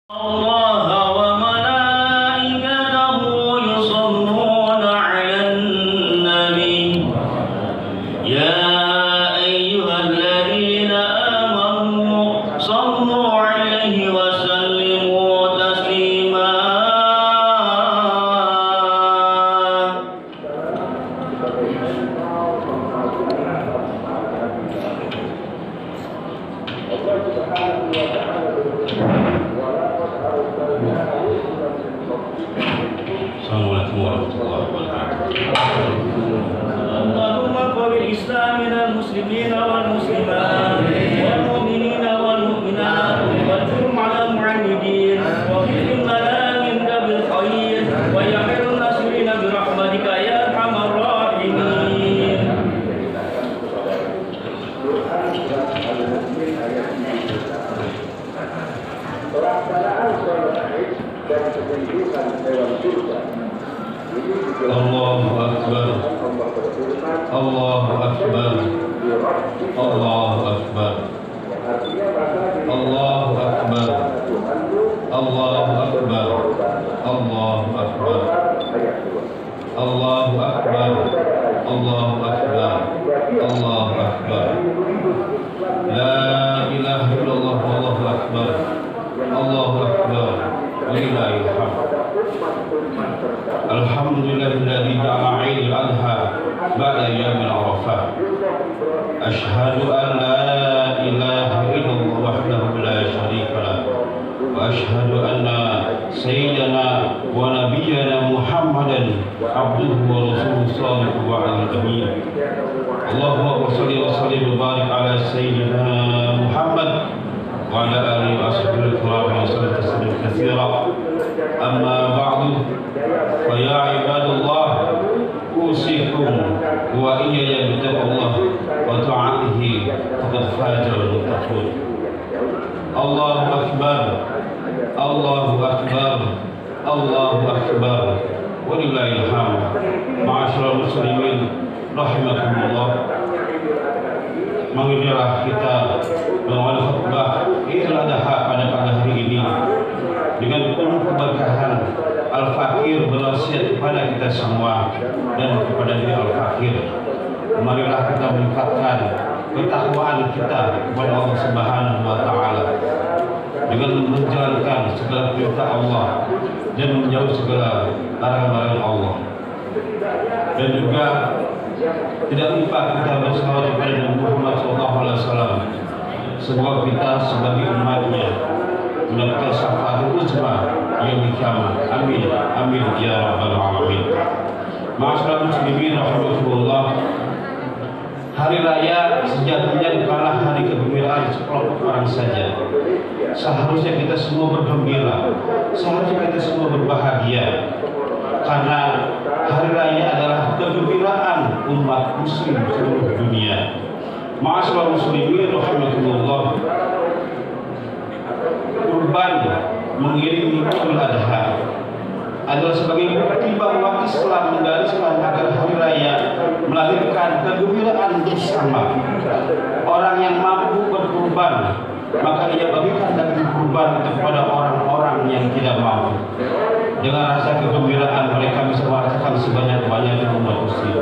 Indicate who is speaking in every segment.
Speaker 1: الله وملائكته يصلون على النبي يا أيها الذين آمنوا صلوا عليه وسلموا تسليما Assalamualaikum warahmatullahi wabarakatuh. Allahumma qawil islamina al-muslimina wal-muslimat wal-mu'minina wal-mu'minat wal-jurum ala mu'anidin wa qim lana min dabil khair wa yahirun nasirina birahmatika ya arhamar rahimin.
Speaker 2: Pelaksanaan sholat Id dan ketunjukan hewan kurban.
Speaker 1: Allahu Akbar. Allahu Akbar. Allahu Akbar. Allahu Akbar. Allahu Akbar. Allahu Akbar. Allahu Akbar. Allahu Akbar. Allahu Akbar. La ilaha illallah wallahu akbar. Allahu Akbar. Walillahil hamd. Alhamdulillahilladzi ja'ala 'idul adha ba'da yaumil arafah. Asyhadu an la ilaha illallah wahdahu la syarika lah. Wa asyhadu anna sayyidana wa nabiyyana Muhammadan abduhu wa rasuluhu sallallahu alaihi wasallam. Allahumma shalli wa sallim wa barik ala sayyidina Muhammad wa ala alihi wa ashabihi al-kiram wa sallam tasliman katsira. Amma ba'du, fa ya ibadallah, usikum wa iyaya bittaqwallah wa ta'atihi faqad faza al-muttaqun. Allahu akbar. Allahu akbar. Allahu akbar. Walillahil hamd. Ma'asyiral muslimin rahimakumullah. Marilah kita mengawali khutbah Idul Adha pada pagi hari ini dengan penuh keberkahan. Al-Fakir berwasiat kepada kita semua dan kepada diri Al-Fakir. Marilah kita meningkatkan ketakwaan kita kepada Allah Subhanahu wa taala dengan menjalankan segala perintah Allah dan menjauh segala larangan Allah. Dan juga tidak lupa kita bersalawat kepada Nabi Muhammad SAW. Semoga kita sebagai umatnya mendapatkan syafaat uzma yaumil qiyamah. Amin. Amin ya rabbal alamin. Ma'asyiral muslimin rahimakumullah. Hari raya sejatinya bukanlah hari kegembiraan sekelompok orang saja. Seharusnya kita semua bergembira. Seharusnya kita semua berbahagia. Karena hari raya adalah kegembiraan umat muslim seluruh dunia. Ma'asyiral muslimin rahimakumullah. Kurban mengiringi Idul Adha adalah sebagai bukti bahwa Islam menggariskan agar hari raya melahirkan kegembiraan bersama. Orang yang mampu berkurban, maka ia bagikan daging kurban itu kepada orang-orang yang tidak mampu. Dengan rasa kegembiraan mereka bisa merasakan sebanyak-banyaknya umat muslim.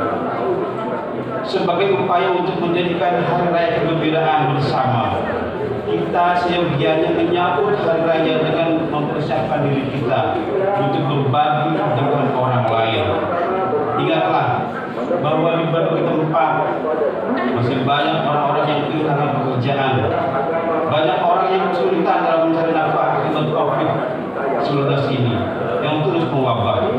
Speaker 1: Sebagai upaya untuk menjadikan hari raya kegembiraan bersama, kita seyogianya menyambut hari raya dengan mempersiapkan diri kita untuk berbagi dengan orang lain. Ingatlah bahwa di berbagai tempat masih banyak orang-orang yang kehilangan pekerjaan, banyak orang yang kesulitan dalam mencari nafkah akibat COVID-19 ini yang terus mewabah.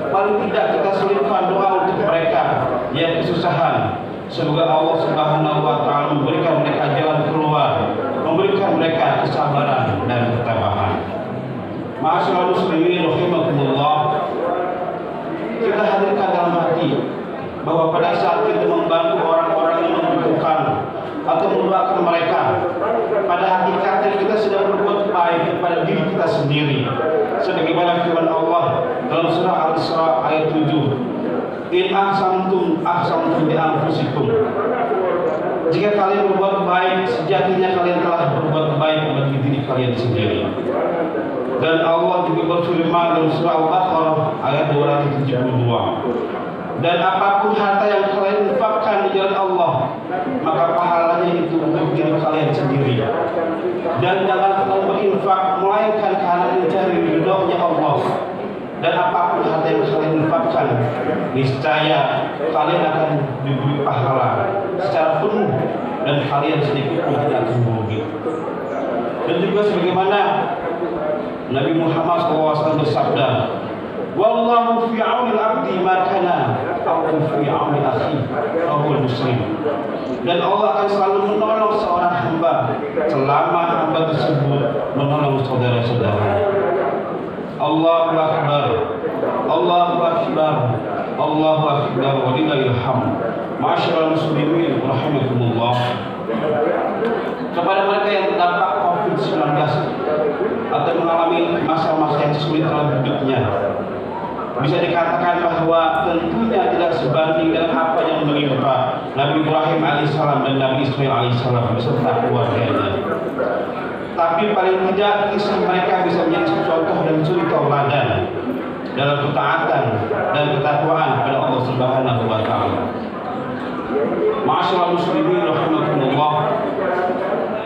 Speaker 1: Paling tidak kita selipkan doa untuk mereka yang kesusahan. Semoga Allah Subhanahu wa taala memberikan mereka jalan keluar, memberikan mereka kesabaran dan ketabahan. Ma'asyiral muslimin rahimakumullah. Kita hadirkan dalam hati bahwa pada saat kita membantu orang-orang yang membutuhkan atau mendoakan mereka, pada hakikatnya kita sedang berbuat baik kepada diri kita sendiri. Sebagaimana firman Allah dalam surah Al-Isra ayat 7. In ahsantum ahsantum li anfusikum. Jika kalian berbuat baik, sejatinya kalian telah berbuat baik bagi diri kalian sendiri. berfirman dalam surah Al-Baqarah ayat 272. Dan apapun harta yang kalian infakkan di jalan Allah, maka pahalanya itu untuk diri kalian sendiri. Dan jangan kalian berinfak melainkan karena mencari ridhonya Allah. Dan apapun harta yang kalian infakkan, niscaya kalian akan diberi pahala secara penuh dan kalian sedikit pun tidak akan merugi. Dan juga sebagaimana Nabi Muhammad SAW bersabda, "Wallahu fi 'auni al-'abdi ma kana aku fi 'auni akhi." Rahul Muslim. Dan Allah akan selalu menolong seorang hamba selama hamba tersebut menolong saudara-saudara. Allahu Akbar, Allahu Akbar, Allahu Akbar, walillahil hamd. Ma'asyiral muslimin rahimakumullah. Kepada mereka yang terdampak COVID-19 atau mengalami masa-masa yang sulit dalam hidupnya, bisa dikatakan bahwa tentunya tidak sebanding dengan apa yang menimpa Nabi Ibrahim alaihissalam dan Nabi Ismail alaihissalam beserta keluarganya. Tapi paling tidak kisah mereka bisa menjadi contoh dan suri tauladan dalam ketaatan dan ketakwaan kepada Allah Subhanahu wa taala. Ma'asyiral muslimin rahimakumullah.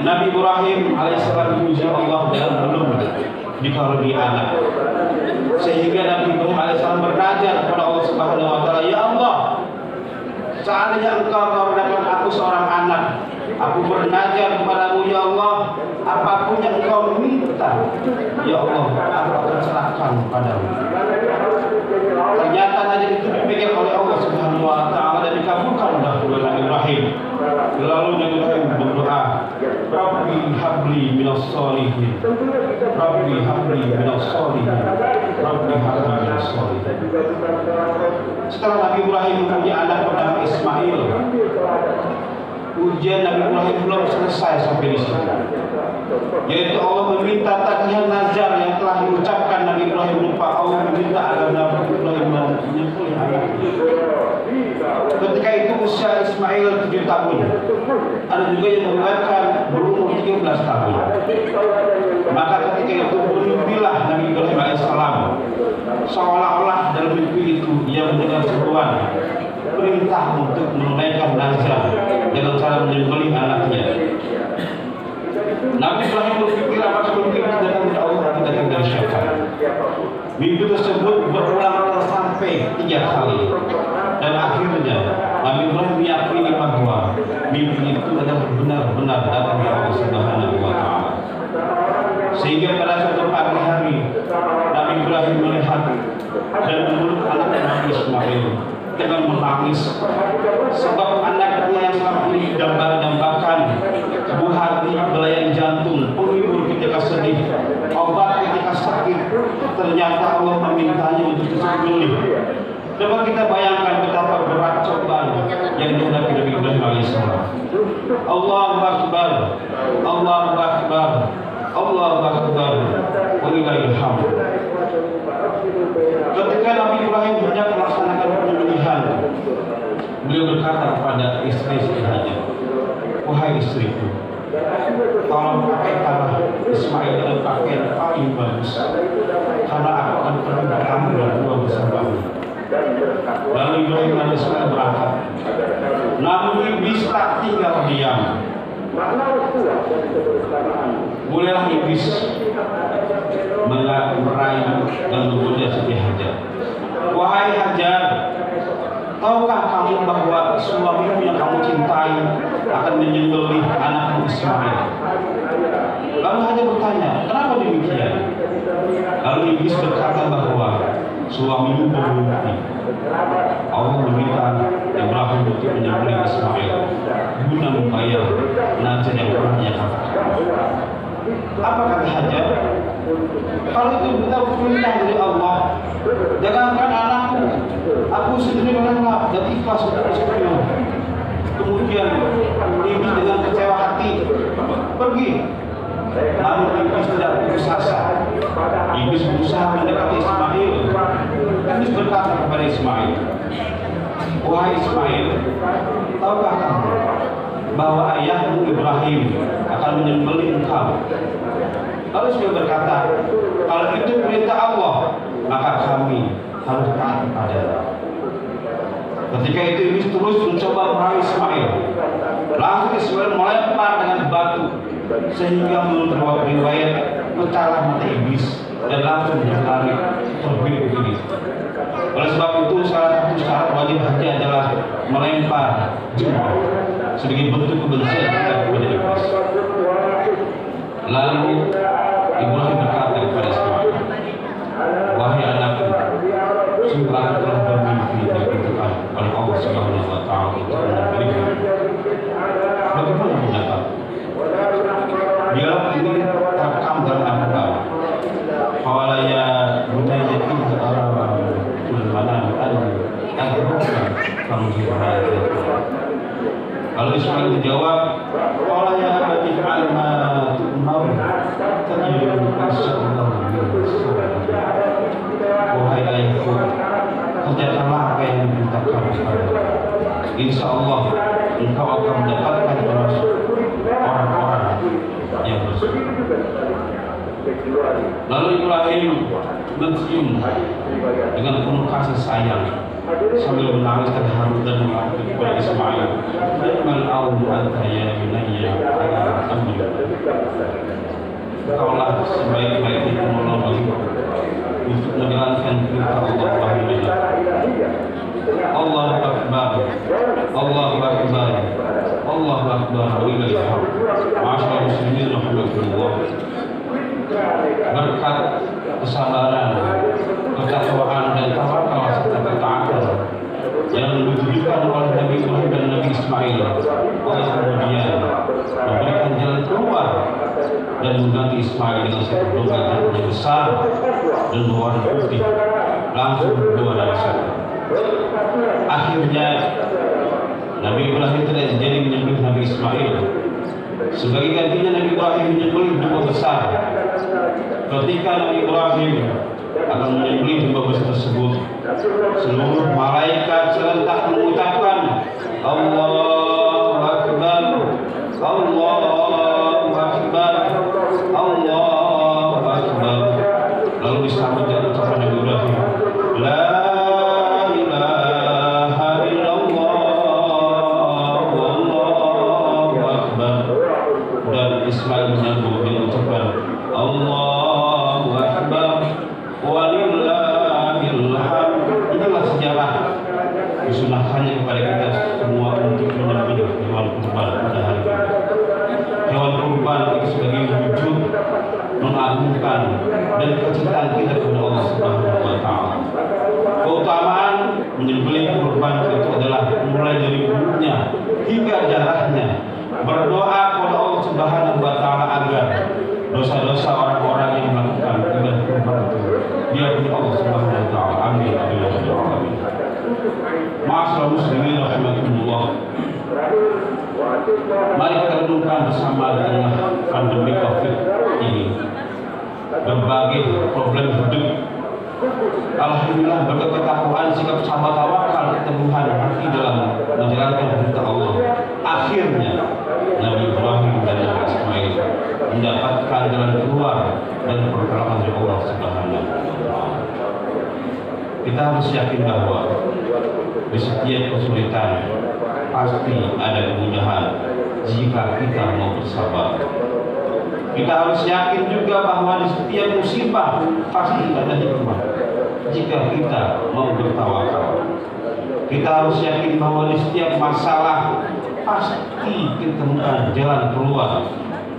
Speaker 1: Nabi Ibrahim alaihissalam diuji Allah dalam belum dikaruniai anak. Sehingga Nabi Ibrahim alaihissalam bernajat kepada Allah Subhanahu wa taala, "Ya Allah, seandainya Engkau karuniakan aku seorang anak, aku bernajat kepadamu ya Allah, apapun yang Engkau minta, ya Allah, aku akan serahkan padamu." Ternyata najat itu dipikir oleh Allah Subhanahu wa taala dan dikabulkan oleh Nabi Ibrahim. Lalu Nabi Ibrahim berdoa, "Rabbi habli minas sholihin, Rabbi habli minas sholihin, Rabbi habli minas sholihin." Setelah Nabi Ibrahim mempunyai anak bernama Ismail, ujian Nabi Ibrahim belum selesai sampai di sini. Yaitu Allah meminta tagihan nazar yang telah diucapkan Nabi Ibrahim lupa. Allah meminta agar Nabi Ibrahim menyembelih anaknya. Ketika itu usia Ismail 7 tahun. Ada juga yang mengatakan berumur 13 tahun. Maka ketika itu bermimpilah Nabi Ibrahim alaihissalam. Seolah-olah dalam mimpi itu ia mendengar seruan perintah untuk menunaikan nazar dengan cara menyembelih anaknya. Nabi Ibrahim berpikir apakah mimpi itu datang dari Allah atau datang dari syaitan. Mimpi tersebut berulang-ulang sampai 3 kali. Dan akhirnya Nabi Ibrahim meyakini bahwa mimpi itu adalah benar-benar datang dari Allah Subhanahu wa taala. Sehingga pada suatu pagi hari Nabi Ibrahim melihat dan memeluk anaknya Nabi Ismail dengan menangis, sebab anaknya yang selama ini didambakan buah hati, belayan jantung, penghibur ketika sedih, obat ketika sakit, ternyata Allah memintanya untuk disembelih. Coba kita bayangkan betapa berat cobaan yang dihadapi Nabi Ibrahim alaihissalam. Allahu Akbar, Allahu Akbar, Allahu Akbar, walillahil hamd. Ketika Nabi Ibrahim hendak melaksanakan penyembelihan, beliau berkata kepada istri-istrinya, "Wahai istriku, tolong pakaikanlah Ismail dengan pakaian paling bagus, karena aku akan pergi bertamu berdua bersamamu." Lalu Ibrahim alaihissalam berangkat. Namun iblis tak tinggal diam. Mulailah iblis merayu dan menggoda Siti Hajar. "Wahai Hajar, tahukah kamu bahwa suamimu yang kamu cintai akan menyembelih anakmu Ismail?" Lalu Hajar bertanya, "Kenapa demikian?" Lalu iblis berkata bahwa suamimu bermimpi Allah meminta Ibrahim untuk menyembelih Ismail guna membayar nazar yang pernah ia katakan. Apa kata Hajar? Kalau itu benar perintah dari Allah, jangankan anakku, aku sendiri rela dan ikhlas untuk disembelih. Kemudian iblis dengan kecewa hati pergi. Namun iblis tidak putus asa. Iblis berusaha mendekati Ismail. Iblis berkata kepada Ismail, "Wahai Ismail, tahukah kamu bahwa ayahmu Ibrahim akan menyembelih engkau?" Lalu Ismail berkata, "Kalau itu perintah Allah, maka kami harus taat kepada-Nya. Ketika itu iblis terus mencoba meraih Ismail. Langsung Ismail melempar dengan batu sehingga menurut riwayat pecahlah mata iblis dan langsung berlari terbirit-birit. Oleh sebab itu salah satu syarat wajib haji adalah melempar jumroh sebagai bentuk kebencian kita kepada iblis. Lalu Ibrahim berkata kepada Ismail, "Wahai anakku, sungguh aku telah bermimpi diperintahkan oleh Allah Subhanahu wa Ta'ala untuk memberimu. Bagaimana pendapat? Dialog ini terekam dalam Al-Quran. Qala ya bunayya inni ara fil manami anni fanzur hadza." Lalu Ismail menjawab, "Qala ya abati fa'al ma tu'mar tajiduni insyaallah min as-sabirin." Wahai ayahku, kerjakanlah apa yang diperintahkan kepadamu. Insya Allah engkau akan mendapatkan termasuk orang-orang yang bersyukur. Lalu Ibrahim mencium dengan penuh kasih sayang sambil menangis terharu dan mengatakan kepada Ismail, "Mal aum anta ya bunayya ala amri." Engkaulah sebaik-baiknya penolong bagiku untuk menjalankan perintah Allah Subhanahu. Allahu Akbar, Allahu Akbar, Allahu Akbar, walillahil hamd. Ma'asyiral muslimin rahimakumullah. Berkat kesabaran, ketakwaan dan tawakal serta ketaatan yang ditujukan oleh Nabi Ibrahim dan Nabi Ismail, Allah kemudian memberikan jalan keluar dan mengganti Ismail dengan satu domba yang besar dan berwarna putih, langsung keluar dari sana. Akhirnya Nabi Ibrahim tidak jadi menyembelih Nabi Ismail. Sebagai gantinya Nabi Ibrahim menyembelih domba besar. Ketika Nabi Ibrahim akan menyembelih domba besar tersebut, seluruh malaikat serentak mengucapkan Allahu Akbar, Allahu Akbar, Allahu Akbar. Lalu disambut dengan ucapan Nabi Ibrahim, La ilaha illallah, Allahu Akbar. Dan Ismail menyambut dengan ucapan Allahu Akbar, walillahil hamd. Inilah sejarah disunahkannya kepada kita semua untuk menyembelih hewan kurban pada hari ini. Hewan kurban itu sebagai wujud mengagungkan dan kecintaan kita kepada Allah Subhanahu wa Ta'ala. Keutamaan menyembelih kurban itu adalah mulai dari bulunya hingga darahnya, berdoa kepada Allah Subhanahu wa Ta'ala agar dosa-dosa orang-orang yang melakukan ibadah kurban itu diampuni Allah Subhanahu wa Ta'ala. Amin. Ma'asyiral muslimin rahimakumullah. Mari kita renungkan bersama di tengah pandemi Covid ini, berbagai problem hidup. Alhamdulillah berkat ketakwaan, sikap sabar, tawakal, keteguhan hati dalam menjalankan perintah Allah. Akhirnya Nabi Ibrahim dan Nabi Ismail mendapatkan jalan keluar dan pertolongan dari Allah Subhanahu wa Ta'ala. Kita harus yakin bahwa di setiap kesulitan pasti ada kemudahan jika kita mau bersabar. Kita harus yakin juga bahwa di setiap musibah pasti ada hikmah jika kita mau bertawakal. Kita harus yakin bahwa di setiap masalah pasti kita temukan jalan keluar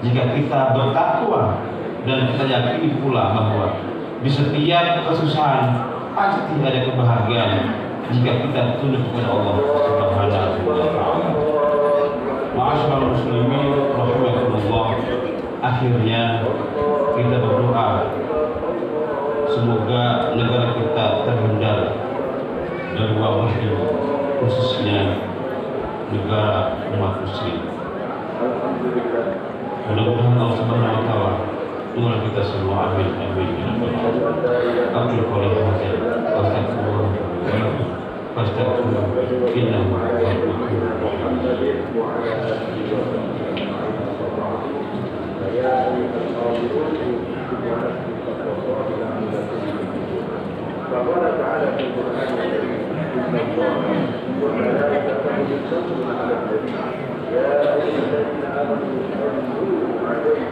Speaker 1: jika kita bertakwa, dan kita yakini pula bahwa di setiap kesusahan pasti ada kebahagiaan jika kita tunduk kepada Allah Subhanahu wa Ta'ala. Ma'asyiral muslimin rahimakumullah. Akhirnya kita berdoa semoga negara kita terhindar dari wabah ini, khususnya negara umat muslim. Mudah-mudahan Allah Subhanahu wa Ta'ala mengulang kita semua. Amin. Amin. Aku qouli hadza wa astaghfirullah innahu huwal ghafurur rahim.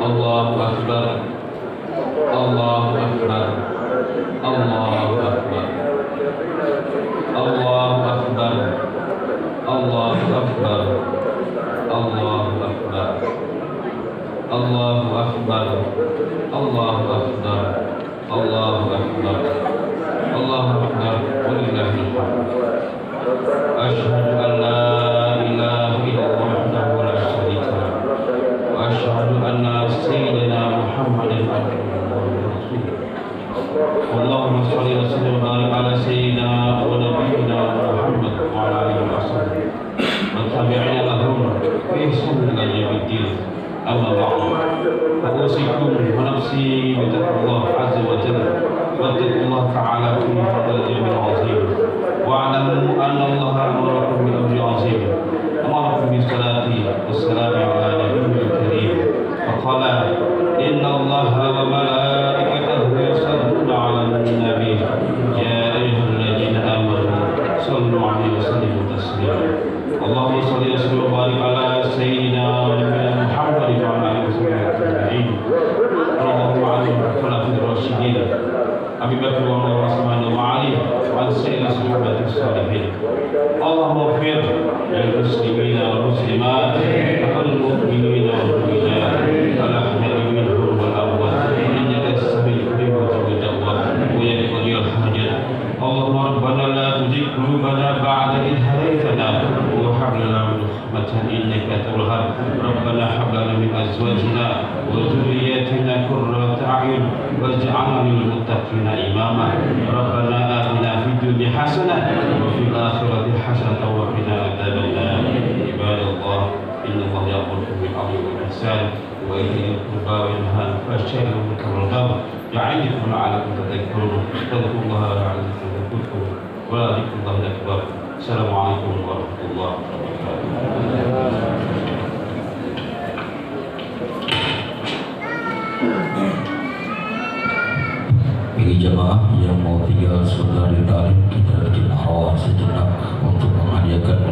Speaker 1: Allahu Akbar. Allahu Akbar. Allahu Akbar. Allahu Akbar. Allahu Akbar. Allahu Akbar. Allahu Akbar. Allahu Akbar. Allahu Akbar. Allahu Akbar. Walillahil hamd. Asyhadu an la ilaha illallah wahdahu la syarika lah. Wa asyhadu anna sayyidina Muhammadan abduhu wa rasuluh. Allahumma shalli wa sallim wa barik ala sayyidina wa nabiyyina Muhammad wa ala alihi wa sahbihi wa tabi'ina lahum bi ihsan ila yaumiddin. Amma ba'du. Fa'usikum wa nafsi bi taqwallah azza wa jalla. Wattaqullah ta'ala fi hadzal yawmil 'azim. Wa'lamu anna Allah amarakum bil amri 'azim. Amarakum bis salati wassalam ala nabiyyil karim. Faqala inna Allaha wa malaikatahu yusalluna 'alan nabiy. Ya ayyuhalladzina amanu sallu 'alaihi wa sallimu taslima. Allahumma shalli wa sallim wa barik ala sayyidina wa nabiyyina Muhammad wa ala alihi wa sahbihi. Allahumma 'alaihi khulafa'ir rasyidin Abi Bakr wa Umar wa Utsman wa Ali wa sayyidina sahabati salihin. Allahumma ighfir lil muslimina wal muslimat wal mu'minina wal mu'minat wal ahya'i minhum wal amwat innaka as-sami'ul 'alim wa tujib da'wat wa yaqdi al-hajat. Allahumma rabbana la tuzigh qulubana ba'da idh hadaytana wa hab lana min rahmatin innaka antal wahhab. Rabbana hab lana min azwajina wa dhurriyyatina qurrata a'yun waj'alna lil muttaqina imama. Rabbana atina fid dunya hasanah wa fil akhirati hasanah wa qina adzabannar. Ibadallah, innallaha ya'muru bil 'adli wal ihsan wa ita'i qurba wa yanha 'anil fahsya'i wal munkari wal baghi ya'idukum la'allakum tadhakkarun. Fadhkurullaha la'allakum tadhakkarun. Wa la dzikrullahi akbar. Assalamualaikum warahmatullahi wabarakatuh.
Speaker 3: Bagi jamaah yang mau tinggal sebentar di Tarim, kita bikin hawa sejenak untuk menghadiahkan